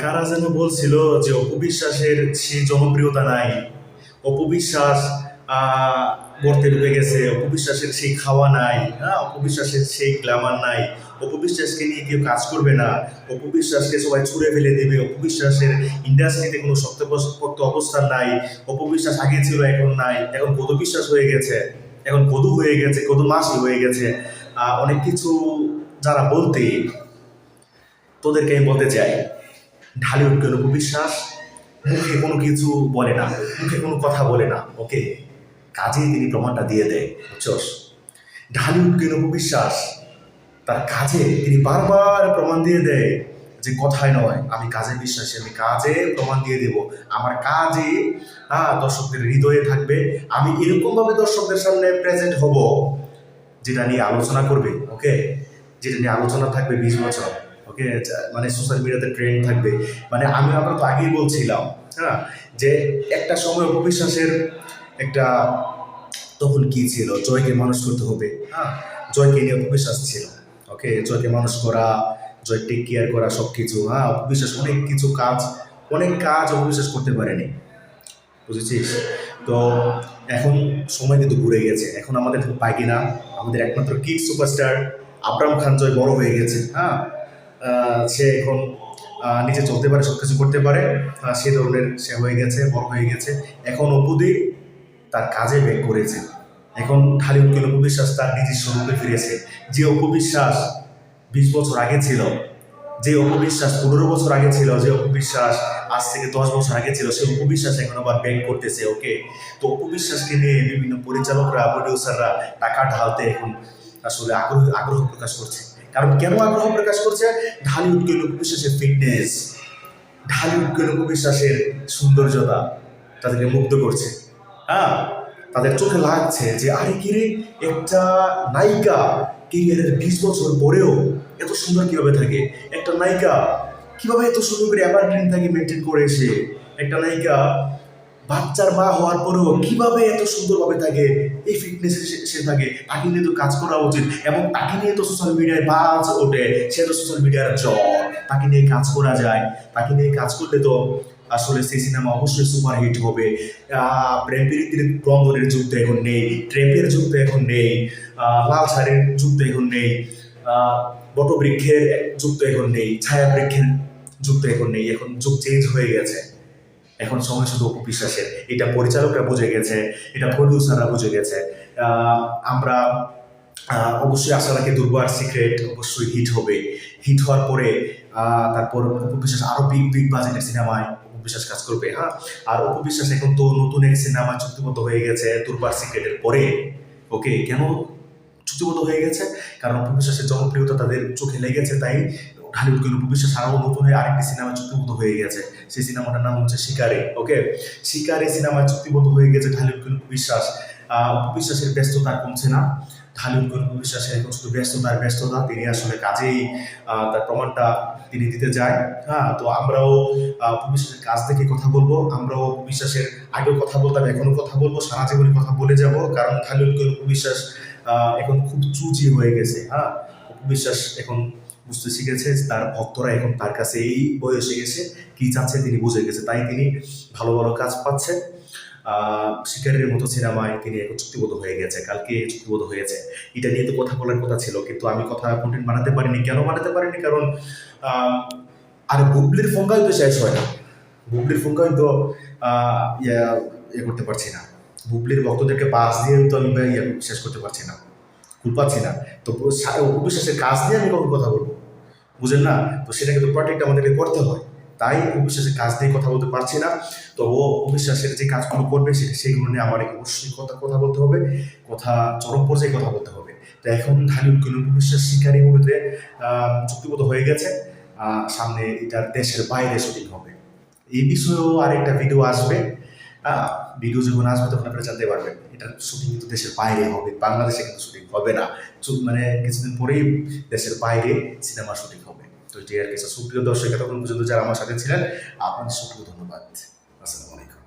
কারা যেন বলছিল যে অপবিশ্বাসের সেই জনপ্রিয়তা নাই। অপবিশ্বাস গর্তে ঢুকে গেছে, অপবিশ্বাসের সেই খাওয়া নাই, হ্যাঁ, অপবিশ্বাসের সেই গ্ল্যামার নাই, অপবিশ্বাসকে নিয়ে কেউ কাজ করবে না, অপবিশ্বাসকে সবাই ছুঁড়ে ফেলে দেবে, অপবিশ্বাসের ইন্ডাস্ট্রিতে কোনো শক্তপোক্ত অবস্থান নাই, অপবিশ্বাস আগে ছিল এখন নাই, এখন পদবিশ্বাস হয়ে গেছে, এখন কদু হয়ে গেছে, কদু মাসি হয়ে গেছে। অনেক কিছু যারা বলতে, তোদেরকে আমি বলতে চাই, ঢালিউড কেন বিশ্বাস মুখে কোনো কিছু বলে না, মুখে কোনো কথা বলে না, ওকে, কাজেই তিনি প্রমাণটা দিয়ে দেয়, বুঝছস? ঢালিউড কেন বিশ্বাস তার কাজে তিনি বারবার প্রমাণ দিয়ে দেয় যে কথায় নয়, আমি কাজে বিশ্বাসী, আমি কাজে প্রমাণ দিয়ে দেব, আমার কাজে দর্শকদের হৃদয়ে থাকবে, আমি এরকমভাবে দর্শকদের সামনে প্রেজেন্ট হব যেটা নিয়ে আলোচনা করবে, ওকে, যেটা নিয়ে আলোচনা থাকবে 20 বছর, ওকে, মানে সোশ্যাল মিডিয়াতে ট্রেন্ড থাকবে। মানে আমরা তো আগেই বলছিলাম, হ্যাঁ, যে একটা সময় অপবিশ্বাসের একটা, তখন কি ছিল, জয়কে মানুষ করতে হবে, হ্যাঁ, জয়কে নিয়ে অপবিশ্বাস ছিল, ওকে, জয়কে মানুষ করা, জয় টেক কেয়ার করা, সব কিছু, হ্যাঁ, অপবিশ্বাস অনেক কিছু কাজ, অনেক কাজ অপবিশ্বাস করতে পারেনি, বুঝেছিস? তো এখন সময় কিন্তু ঘুরে গেছে, এখন আমাদের পাইকিনা, আমাদের একমাত্র কিড সুপারস্টার আবরাম খান জয় বড় হয়ে গেছে, হ্যাঁ, সে এখন নিজে চলতে পারে, সব কিছু করতে পারে, সে ধরনের সে হয়ে গেছে, বড় হয়ে গেছে। এখন অপুদি তার কাজে ব্যাক করেছে, এখন ঢালিউড কেন অপবিশ্বাস তার নিজস্ব রূপে ফিরেছে। যে অপবিশ্বাস 20 বছর আগে ছিল, যে অপবিশ্বাস 15 বছর আগে ছিল, যে অপবিশ্বাস আজ থেকে 10 বছর আগে ছিল, সে অপবিশ্বাস এখন আবার ব্যাক করতেছে, ওকে। তো অপবিশ্বাসকে নিয়ে বিভিন্ন পরিচালকরা, প্রডিউসাররা টাকা ঢালতে এখন আসলে আগ্রহ আগ্রহ প্রকাশ করছে। কারণ কেন আগ্রহ প্রকাশ করছে? ঢালিউড কেন অপবিশ্বাসের ফিটনেস, ঢালিউড কেন অপবিশ্বাসের সৌন্দর্যতা তাদেরকে মুগ্ধ করছে, হ্যাঁ, তাদের চোখে লাগছে যে আরে কিরে, একটা নায়িকা কেরিয়ারের 20 বছর পরেও এত সুন্দর কিভাবে থাকে, একটা নায়িকা কিভাবে এত সুন্দর করে এভারগ্রিন থাকে মেনটেন করে, এসে একটা নায়িকা বাচ্চার মা হওয়ার পরেও কিভাবে এত সুন্দরভাবে থাকে, এই ফিটনেস সে থাকে, তাকে নিয়ে তো কাজ করা উচিত, এবং তাকে নিয়ে তো সোশ্যাল মিডিয়ায় বাজ ওঠে, সে তো সোশ্যাল মিডিয়ার জ্বর, তাকে নিয়ে কাজ করা যায়, তাকে নিয়ে কাজ করলে তো আসলে সেই সিনেমা অবশ্যই সুপারহিট হবে। প্রেম প্রীতির দ্বন্দ্বের যুগ তো এখন নেই, ট্রেপের যুগ তো এখন নেই, লাল শাড়ির যুগ তো এখন নেই, বটবৃক্ষের যুগ তো এখন নেই, ছায়া বৃক্ষের যুগ তো এখন নেই, এখন যুগ চেঞ্জ হয়ে গেছে, এখন সময় শুধু অপবিশ্বাসের। এটা পরিচালকরা বুঝে গেছে, এটা প্রডিউসাররা বুঝে গেছে। আমরা অবশ্যই আশা রাখি দুর্বার সিক্রেট অবশ্যই হিট হবে, হিট হওয়ার পরে তারপর অপবিশ্বাস আরো বিগ বিগ বাজেটের সিনেমায় অপবিশ্বাস কাজ করবে, হ্যাঁ। আর অপবিশ্বাস এখন তো নতুন এক সিনেমা চুক্তিবদ্ধ হয়ে গেছে দুর্বার সিক্রেটের পরে, ওকে। কেন চুক্তিবদ্ধ হয়ে গেছে? কারণ অপবিশ্বাসের জনপ্রিয়তা তাদের চোখে লেগেছে, তাই ঢালিউড কেন অপবিশ্বাস আরও নতুন হয়ে আরেকটি সিনেমা চুক্তিবদ্ধ হয়ে গেছে, সেই সিনেমাটার নাম হচ্ছে শিকারে, ওকে। শিকারে সিনেমায় চুক্তিবদ্ধ হয়ে গেছে ঢালিউড কেন অপবিশ্বাস। অপবিশ্বাসের ব্যস্ততা কমছে না, ঢালিউড কেন অপবিশ্বাসের এখন শুধু ব্যস্ততার ব্যস্ততা, তিনি আসলে কাজেই তার প্রমাণটা তিনি দিতে যায়, হ্যাঁ। তো আমরাও অপবিশ্বাসের কাজ থেকে কথা বলবো, আমরাও অপবিশ্বাসের আগেও কথা বলতাম, এখনো কথা বলবো, সারা জীবনে কথা বলে যাব, কারণ ঢালিউড কেন অপবিশ্বাস এখন খুব চুজি হয়ে গেছে, হ্যাঁ। অপবিশ্বাস এখন বুঝতে শিখেছে, তার ভক্তরা এখন তার কাছে এই বয়সে এসে কি চাচ্ছে তিনি বুঝে গেছে, তাই তিনি ভালো ভালো কাজ পাচ্ছে। শিকারের মতো সিনেমায় তিনি এখন চুক্তিবদ্ধ হয়ে গেছে, কালকে চুক্তিবদ্ধ হয়েছে। এটা নিয়ে তো কথা বলার কথা ছিল, কিন্তু আমি কথা কন্টেন্ট বানাতে পারিনি। কেন বানাতে পারিনি? কারণ আর বুবলির ফোনটাই তো শেষ হয় না, বুবলির ফোনটাই তো ইয়ে করতে পারছি না, বুবলির ভক্তদেরকে পাস দিয়ে তো আমি শেষ করতে পারছি না, কুল পাচ্ছি না। তো অপবিশ্বাসের কাজ নিয়ে আমি কখন কথা বলবো, বুঝেন না? তো সেটাকে তো প্রটেক্ট আমাদেরকে করতে হয়, তাই অবিশ্বাসের কাজ নিয়ে কথা বলতে পারছি না। তো ও অবিশ্বাসের যে কাজগুলো করবে সেইগুলো নিয়ে আমার অবশ্যই কথা বলতে হবে, কথা চরম পর্যায়ে কথা বলতে হবে। তো এখন ঢালিউড কেন অবিশ্বাস শিকারী মুভিতে চুক্তিবদ্ধ হয়ে গেছে, সামনে এটার দেশের বাইরে শুটিং হবে, এই বিষয়েও আরেকটা ভিডিও আসবে। ভিডিও যখন আসবে তখন আপনারা জানতে পারবেন এটার শুটিং কিন্তু দেশের বাইরে হবে, বাংলাদেশে কিন্তু শুটিং হবে না, মানে কিছুদিন পরেই দেশের বাইরে সিনেমা শুটিং হবে। তো এটি আর কিছু সুপ্রিয় দর্শক, এতক্ষণ পর্যন্ত যারা আমার সাথে ছিলেন আপনাদের সকলকে ধন্যবাদ। আসসালামু আলাইকুম।